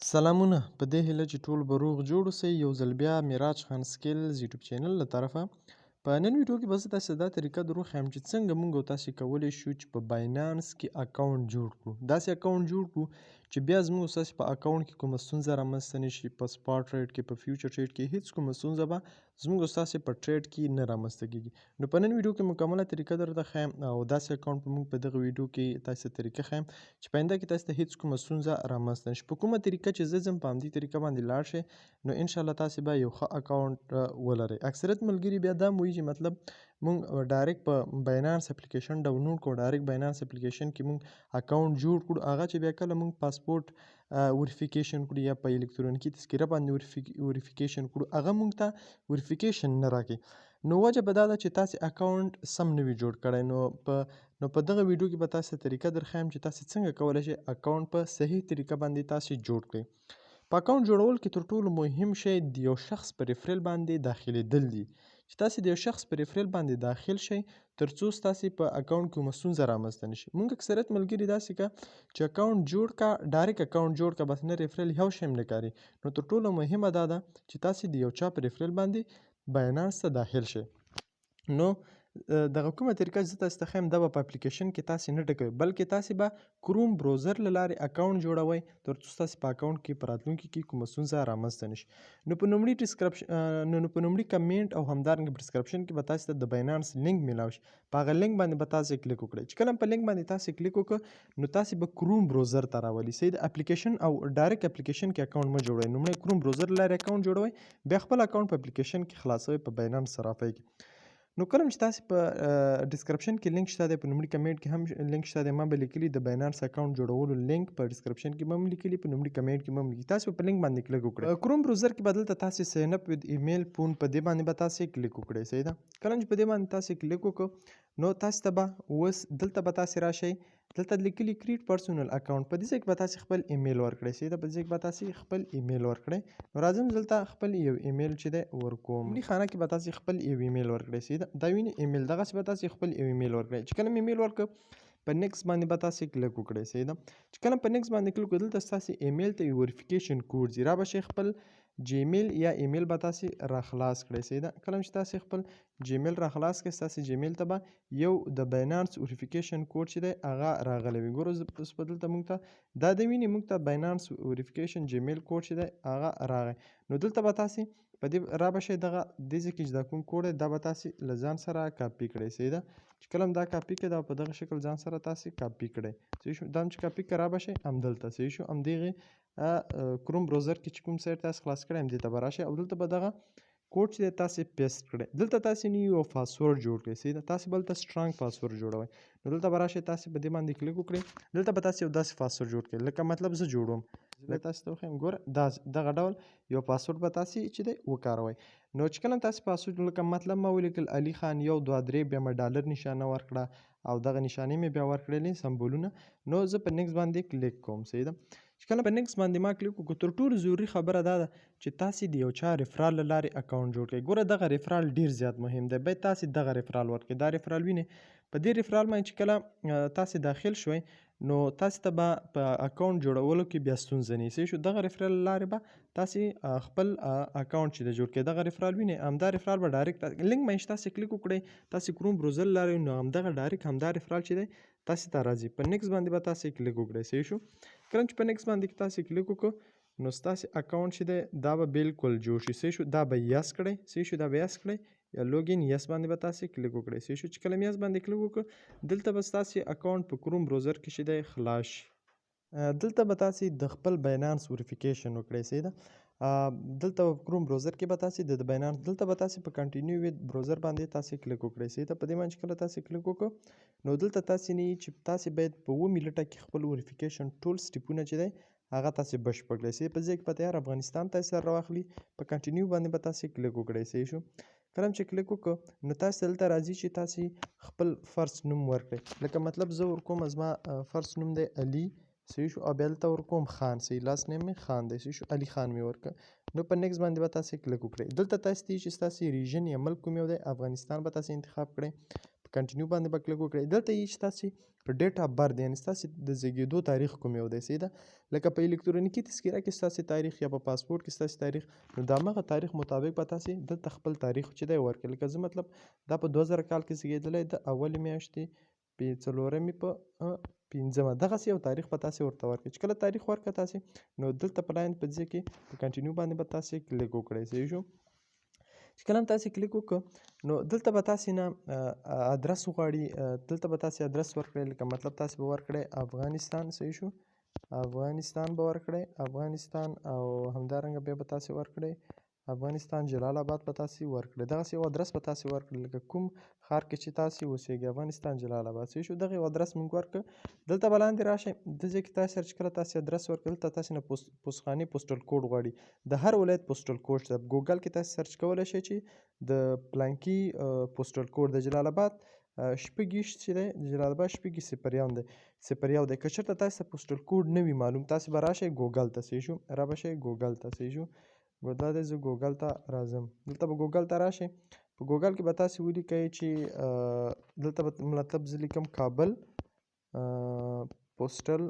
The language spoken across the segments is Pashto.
سلامونه! په دې هیله چې ټول به روغ جوړ اوسئ. یو ځل بیا معراج خان سکیلز یوټیوب چینل له طرفه په نن ویډیو کې به زه تاسې ته دا طریقه در وښیم چې څنګه موږ او تاسې کولی شو چې په باینانس کې اکاونټ جوړ کړو. داسې اکاونټ جوړ کړو چې بیا زموږ او ستاسې په اکاونټ کې کومه ستونزه رامنځته نه شي. په سپاټ ټریډ کې، په فیوچر ټریډ کې هیڅ کومه ستونزه به زموږ او ستاسې په ټریډ کې نه رامنځته کېږي. نو په نن ویډیو کې مکمله طریقه درته ښیم او داسې اکاونټ به موږ په دغه ویډیو کې تاسې ته طریقه ښیم چې په آینده کې تاسې ته هیڅ کومه ستونزه رامنځته نه شي. په کومه طریقه چې زه ځم په همدې طریقه باندې لاړ شئ نو انشاءالله تاسې به یو ښه اکاونټ ولرئ. اکثریت ملګري بیا دا هم وایي چې مطلب موږ ډایرکټ په باینانس اپلیکیشن ډاونلوډ کړو، ډایرکټ باینانس اپلیکیشن کې موږ اکاونټ جوړ کړو. هغه چې بیا کله موږ پاسپورټ وریفیکیشن کړو یا په الکترونیکي تذکره باندې وریفیکیشن کړو، هغه موږ ته وریفیکیشن نه راکوي. نو وجه به دا ده چې تاسې اکاونټ سم نه وي جوړ کړی. نو په دغه ویډیو کې به تاسې ته طریقه درښیم چې تاسې څنګه کولی شئ اکاونټ په صحیح طریقه باندې تاسې جوړ کړئ. په اکاونټ جوړول کې تر ټولو مهم شی د یو شخص په ریفرل باندې داخلېدل دي. چې تاسې د یو شخص په ریفرل باندې داخل شئ تر څو ستاسې په اکاونټ کې کومه ستونزه رامنځته نه شي. موږ اکثریت ملګري داسې که چې اکاونټ جوړ کا، ډایرکټ اکاونټ جوړ کا، بس نه ریفرل یو شی هم نه کاري. نو تر ټولو مهمه دا ده چې تاسې د یو چا په ریفرل باندې باینانس ته داخل شئ. نو دغه کومه طریقه چې زه تاسې ته ښیم دا به په اپلیکیشن کې تاسې نه ډکوئ، بلکې تاسې به کروم بروزر له لارې اکاونټ جوړوئ تر څو ستاسې په اکاونټ کې په راتلونکي کې کومه ستونزه رامنځته نه شي. نو په لومړي کمنټ او همدارنګه په ډسکرپشن کې به تاسې ته د باینانس لینک میلاو شي. په هغه لینک باندې به تاسې کلیک وکړئ. چې کله په لینک باندې تاسې کلیک وکړه نو تاسې به کروم بروزر ته راولي. صحیح ده. اپلیکیشن او ډایرکټ اپلیکیشن کې اکاونټ مه جوړوئ. لومړی کروم بروزر له لارې اکاونټ جوړوئ، بیا خپل اکاونټ په اپلیکیشن کې خلاصوئ په باینانس صرافۍ کې. نو کله چې تاسې په ډسکرپشن کې لینک شته دی، په لومړي کمنټ کې هم لینک شته دی، ما به لیکلي د باینانس اکاونټ جوړولو لینک په ډسکرپشن کې به هم لیکلي، په لومړي کمنټ کې به هم لیکلي. تاسې په لینک باندې کلیک وکړئ. کروم بروزر کې به دلته تاسې ساین اپ ود ایمیل فون په دې باندې به تاسې کلیک وکړئ. صحیح ده. کله چې په دې باندې تاسې کلیک وکړو نو تاسې ته به اوس دلته به تاسې راشئ، دلته لیکلي کریټ پرسونل اکاونټ، په دې ځای کې به تاسې خپل ایمیل ورکړئ. صحیح ده. په دې ځای کې به تاسې خپل ایمیل ورکړئ. نو راځم دلته خپل یو ایمیل چې دی ورکوم. لومړي خانه کې به تاسې خپل یو ایمیل ورکړئ. صحیح ده. دا ویني ایمیل، دغسې به تاسې خپل یو ایمیل ورکړئ. چې کله مې ایمیل ورکړ په نیکس باندې به تاسې کلیک وکړئ. صحیح ده. چې کله په نیکس باندې کلیک وکړئ دلته ستاسې ایمیل ته یو وریفیکیشن کوډ ځي، را به شئ خپل جیمیل یا ایمیل به تاسې راخلاص کړئ. صحیح ده. کله چې تاسې خپل جیمیل راخلاص کړئ ستاسې جیمیل ته به یو د باینانس وریفیکیشن کوډ چې دی هغه راغلی وي. ګوره اوس په دلته موږ ته دا د ویني موږ ته باینانس وریفیکیشن جیمیل کوډ چې دی هغه راغی. نو دلته به تاسې په دې را به شئ دغه دې ځای کې چې دا کوم کوډ دی دا به تاسې له ځان سره کاپي کړئ. صحیح ده. چې کله هم دا کاپي کړئ دا په دغه شکل ځان سره تاسې کاپي کړئ. صحیح شو. دا هم چې کاپي کړئ را به شئ همدلته. صحیح شو. همدغې کروم بروزر کې چې کوم سایټ تاسې خلاص کړی همدې ته به راشئ او دلته به دغه کوډ چې دی تاسې پیسټ کړئ. دلته تاسې نیو یو پاسورډ جوړ کړئ. صحیح ده. تاسې به دلته سټرانګ پاسورډ جوړوئ. نو دلته به راشئ تاسې په دې باندې کلیک وکړئ. دلته به تاسې یو داسې پاسورډ جوړ کړئ لکه مطلب زه جوړوم. زه تاسې ته وښیم. ګوره دغه ډول یو پاسورډ به تاسې چې دی وکاروئ. نو چې کله تاسې پاسورډ لکه مطلب ما ولیکل علي خان 1 2 3 بیا مې ډالر نشانه ورکړه او دغه نشانې مې بیا ورکړلې سمبولونه. نو زه په نیکس باندې کلیک کوم. صحیح ده. چې کله په نیکس باندې ما کلیک وکړو تر ټولو ضروري خبره دا ده چې تاسې د یو چا ریفرال له لارې اکاونټ جوړ کړئ. ګوره دغه ریفرال ډېر زیات مهم دی. باید تاسې دغه ریفرال ورکړئ. دا ریفرال وینئ. په دې ریفرال باندې چې کله تاسې داخل شوئ نو تاسې ته به په اکاونټ جوړولو کې بیا ستونزه نه وي. صحیح شو. دغه ریفرال له لارې به تاسې خپل اکاونټ چې دی جوړ کړئ. دغه ریفرال وینئ. همدا ریفرال به ډایرکټ لینک باندې چې تاسې کلیک وکړئ تاسې کروم بروزر له لارې نو همدغه ډایرکټ همدا ریفرال چې دی تاسې ته راځي. په نیکس باندې به تاسې کلیک وکړئ. صحیح شو. کله چې په نیکس باندې تاسې کلیک وکړو نو ستاسې اکاونټ چې دی دا به بالکل جوړ شي. صحیح شو. دا به یس کړئ. صحیح شو. دا به یس کړئ یا لوګین یس باندې به تاسې کلیک وکړئ. صحیح شو. چې کله یس باندې کلیک وکړو دلته به ستاسې اکاونټ په کروم بروزر کې چې دی خلاص شي. دلته به تاسې د خپل باینانس وریفیکیشن وکړئ. صحیح ده. دلته په کروم بروزر کې به تاسې د باینانس دلته به تاسې په کنټینیو وید بروزر باندې تاسې کلیک وکړئ. صحیح ده. په دې باندې چې کله تاسې کلیک وکړو نو دلته تاسې نه چې تاسې باید په 2 منټه کې خپل وریفیکیشن ټول سټیپونه چې دی هغه تاسې بشپړ کړئ. صحیح. په دې ځای کې به تیار افغانستان تاسې سره راواخلي. په کنټینیو باندې به تاسې کلیک وکړئ. صحیح شو. کله چې کلیک وکړو نو تاسې دلته راځي چې تاسې خپل فرست نوم ورکړئ. لکه مطلب زه ورکوم زما فرست نوم دی علي. صحیح شو. او بیا دلته ورکوم خان. صحیح. لاست نیم مې خان دی. صحیح شو. علي خان مې ورکړ. نو په نیکس باندې به تاسې کلیک وکړئ. دلته تاسې ته چې ستاسې ریژن یا ملک کوم یو دی افغانستان به تاسې انتخاب کړئ. په په کنټینیو باندې به کلیک وکړئ. دلته یې چې تاسې ډیټ اف برث یعنې ستاسې د زیږېدو تاریخ کوم یو دی صحیح ده. لکه په الکترونیکي تذکره کې ستاسې تاریخ یا په پاسپورټ کې ستاسې تاریخ، نو د همغه تاریخ مطابق به تاسې دلته خپل تاریخ چې دی ورکړئ. لکه زه مطلب دا په 2000 کال کې زیږېدلی د اولې میاشتې په 4مې په 5مه دغسې یو تاریخ به تاسې ورته ورکړئ. چې کله تاریخ ورکړه تاسې، نو دلته په لاین په ځای کې په کنټینیو باندې به تاسې کلیک وکړئ. صحیح شو. چې کله هم تاسې کلیک وکړه، نو دلته به تاسې نه ادرس وغواړي. دلته به تاسې ادرس ورکړئ. لکه مطلب تاسې به ورکړئ افغانستان. صحیح شو. افغانستان به ورکړئ، افغانستان، او همدارنګه بیا به تاسې ورکړئ افغانستان جلال آباد به تاسې ورکړئ. دغسې یو ادرس به تاسې ورکړئ، لکه کوم ښار کې چې تاسې اوسېږئ، افغانستان جلال آباد. صحیح شو. دغه یو ادرس موږ ورکړه. دلته به لاندې راشئ، دې ځای کې تاسې سره چې کله تاسې ادرس ورکړئ، دلته تاسې نه پوسټخانې پوسټل کوډ غواړي. د هر ولایت پوسټل کوډ شته. ګوګل کې تاسې سرچ کولی شئ چې د پلانکي پوسټل کوډ د جلال آباد شپږ چې دی، د جلال آباد 601 دی، 01 دی. که چېرته تاسې ته پوسټل کوډ نه وي معلوم، تاسې به راشئ ګوګل ته. صحیح شو. را به شئ ګوګل ته. صحیح شو. دا دی زه ګوګل ته راځم. دلته به ګوګل ته راشئ. په ګوګل کې به تاسې ولیکئ چې دلته به مطلب زه لیکم کابل پوسټل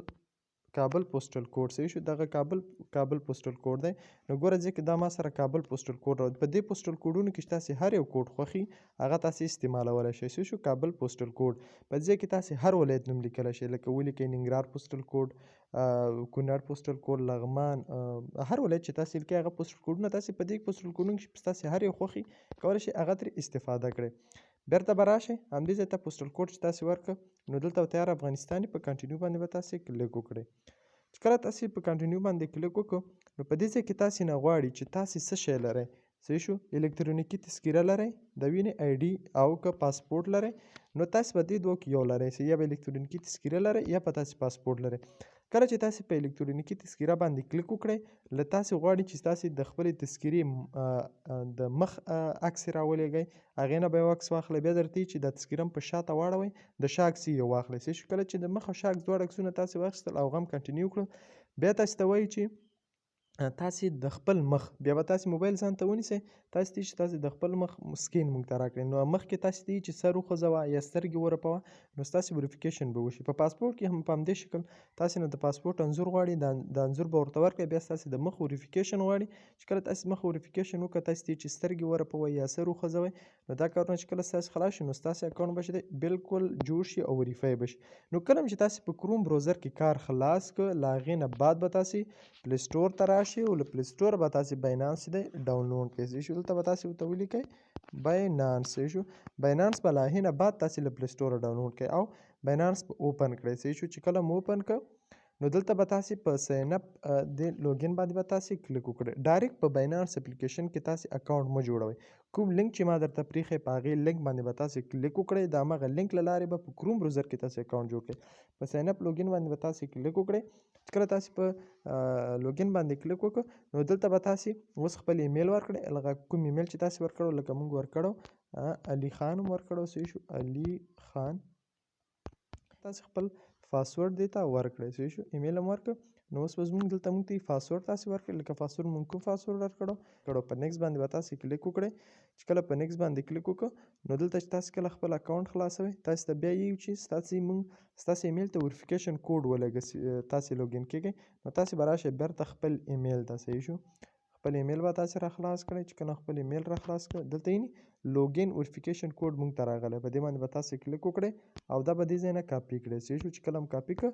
کوډ. صحیح شو. دغه کابل پوسټل کوډ دی. نو ګوره ځکه دا ما سره کابل پوسټل کوډ راوړي. په دې پوسټل کوډونو کې چې تاسې هر یو کوډ خوښي هغه تاسې استعمالولی شئ. صحیح شو. کابل پوسټل کوډ په ځای کې تاسې هر ولایت نوم لیکلی شئ. لکه ولیکئ ننګرهار پوسټل کوډ، کونړ پوسټل کوډ، لغمان، هر ولایت چې تاسې لیکئ هغه پوسټل کوډونه تاسې په دې پوسټل کوډونو کې ستاسې هر یو خوښي کولی شئ هغه ترې استفاده کړئ. بیرته به راشئ همدې ځای ته پوسټل کوډ چې تاسې ورکړه، نو دلته تیار افغانستان په کنټینیو باندې به تاسې کلیک وکړئ. چې کله تاسې په کنټینیو باندې کلیک وکړو، نو په دې ځای کې تاسې نه غواړي چې تاسې څه شی لرئ. صحیح شو. الکترونیکي تذکره لرئ، د وینې آی ډي، او که پاسپورټ لرئ، نو تاسې به دې دوو کې یو لرئ. یا به الکترونیکي تذکره لرئ یا به تاسې پاسپورټ لرئ. کله چې تاسې په الکترونیکي تذکره باندې کلیک وکړئ، له تاسې غواړي چې تاسې د خپلې تذکرې د مخ عکس یې راولېږئ. هغې نه به یو عکس واخلئ. بیا درته وایي چې دا تذکره په شاته واړوئ، د شا عکس یې واخلئ. صحیح شو. کله چې د مخ او شا عکس دواړه عکسونه تاسې واخیستل او هغه هم کنټینیو کړل، بیا تاسې ته وایي چې تاسې د خپل مخ، بیا به تاسې موبایل ځان ته ونیسئ، تاسې ته چې تاسې د خپل مخ سکین موږ ته راکړئ. نو مخکې تاسې ته چې سر وخوځوه یا سترګې ورپوه، نو ستاسې وریفیکیشن به وشي. په پاسپورټ کې هم په همدې شکل تاسې نه د پاسپورټ انځور غواړي، د انځور به ورته ورکړئ. بیا ستاسې د مخ وریفیکیشن غواړي. چې کله تاسې مخ وریفیکیشن وکړه، تاسې ته چې سترګې ورپوئ یا سر وخوځوئ، نو دا کارونه چې کله ستاسې خلاص شي، نو ستاسې اکاونټ به چې دی بلکل جوړ شي او وریفای به شي. نو کله هم چې تاسې په کروم بروزر کې کار خلاص کړ، له هغې نه بعد به تاسې پلی سټور ته راشئ، او له پلی سټور به تاسې باینانس دی ډاونلوډ کړئ. صحیح شو. دلته به تاسې ورته ولیکئ باینانس. صحیح شو. باینانس به له هغې نه بعد تاسې له پلی سټوره ډاونلوډ کړئ او باینانس به اوپن کړئ. صحیح شو. چې کله مو اوپن کړ، نو دلته به تاسې په ساین اپ د لوګین باندې به تاسې کلیک وکړئ. ډایرکټ په باینانس اپلیکیشن کې تاسې اکاونټ مه جوړوئ. کوم لینک چې ما درته پرېښی په هغې لینک باندې به تاسې کلیک وکړئ. د همغه لینک له لارې به په کروم بروزر کې تاسې اکاونټ جوړ کړئ. په ساین اپ لوګین باندې به تاسې کلیک وکړئ. چې کله تاسې په لوګین باندې کلیک وکړو، نو دلته به تاسې اوس خپل ایمیل ورکړئ. لکه کوم ایمیل چې تاسې ورکړو، لکه موږ ورکړو علي خان هم ورکړو. صحیح شو. علي خان. تاسې خپل پاسورډ دې ته ورکړئ. صحیح شو. ایمیل هم ورکړ. نو اوس به زموږ دلته موږ ته پاسورډ تاسې ورکړئ. لکه پاسورډ موږ کوم پاسورډ ورکړو، په نیکسټ باندې به تاسې کلیک وکړئ. چې کله په نیکسټ باندې کلیک وکړو، نو دلته چې تاسې کله خپل اکاونټ خلاصوئ، تاسې ته بیا یو چې ستاسې ایمیل ته وریفیکیشن کوډ ولګوي. تاسې لوګین کېږئ، نو تاسې به راشئ بیرته خپل ایمیل ته. صحیح شو. خپل ایمیل به تاسې را خلاص کړئ. چې کله خپل ایمیل را خلاص کړئ، دلته یې لوګین وریفیکیشن کوډ موږ ته راغلی، په دې باندې به تاسې کلیک وکړئ او دا به دې ځای نه کاپي کړئ. صحیح شو. چې کله هم کاپي کړه،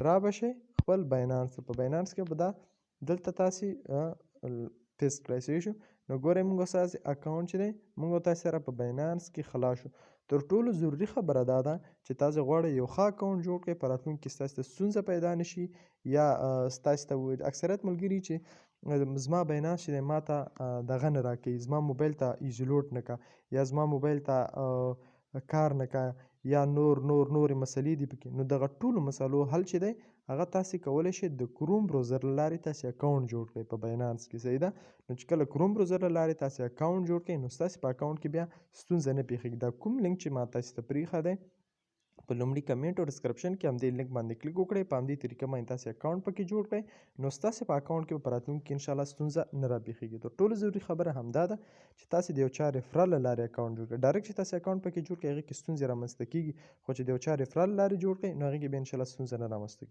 را به شئ خپل باینانس ته. په باینانس کې به دا دلته تاسې پیسټ کړئ. صحیح شو. نو ګورئ موږ ستاسې اکاونټ چې دی موږ او تاسې سره په باینانس کې خلاص شو. تر ټولو ضروري خبره دا ده چې تاسې غواړئ یو ښه اکاونټ جوړ کړئ، په راتلونکي کې ستاسې ته ستونزه پیدا نه شي، یا ستاسې ته اکثریت ملګري چې زما باینانس چې دی ما ته دغه نه راکوي، زما موبایل ته ایزولوټ نه که، یا زما موبایل ته کار نه که، یا نورې مسلې دي پکې. نو دغه ټولو مسلو حل چې دی هغه تاسې کولی شئ د کروم بروزر له لارې تاسې اکاونټ جوړ کړئ په باینانس کې. صحیح ده. نو چې کله کروم بروزر له لارې تاسې اکاونټ جوړ کړئ، نو ستاسې په اکاونټ کې بیا ستونزه نه پېښېږي. دا کوم لینک چې ما تاسې ته پرېښی دی په لومړي کمنټ او ډسکرپشن کې همدې لینک باندې کلیک وکړئ. په همدې طریقه باندې تاسې اکاونټ پکې جوړ کړئ. نو ستاسې په اکاونټ کې به په راتلونکي کې انشاءالله ستونزه نه راپېښېږي. تر ټولو ضروري خبره همدا ده چې تاسې د یو چا ریفرال له لارې اکاونټ جوړ کړئ. ډایرکټ چې تاسې اکاونټ پکې جوړ کړئ هغې کې ستونزې رامنځته کېږي، خو چې د یو چا ریفرال له لارې جوړ کړئ نو هغې کې بیا انشاءالله ستونزه نه رامنځته کېږي.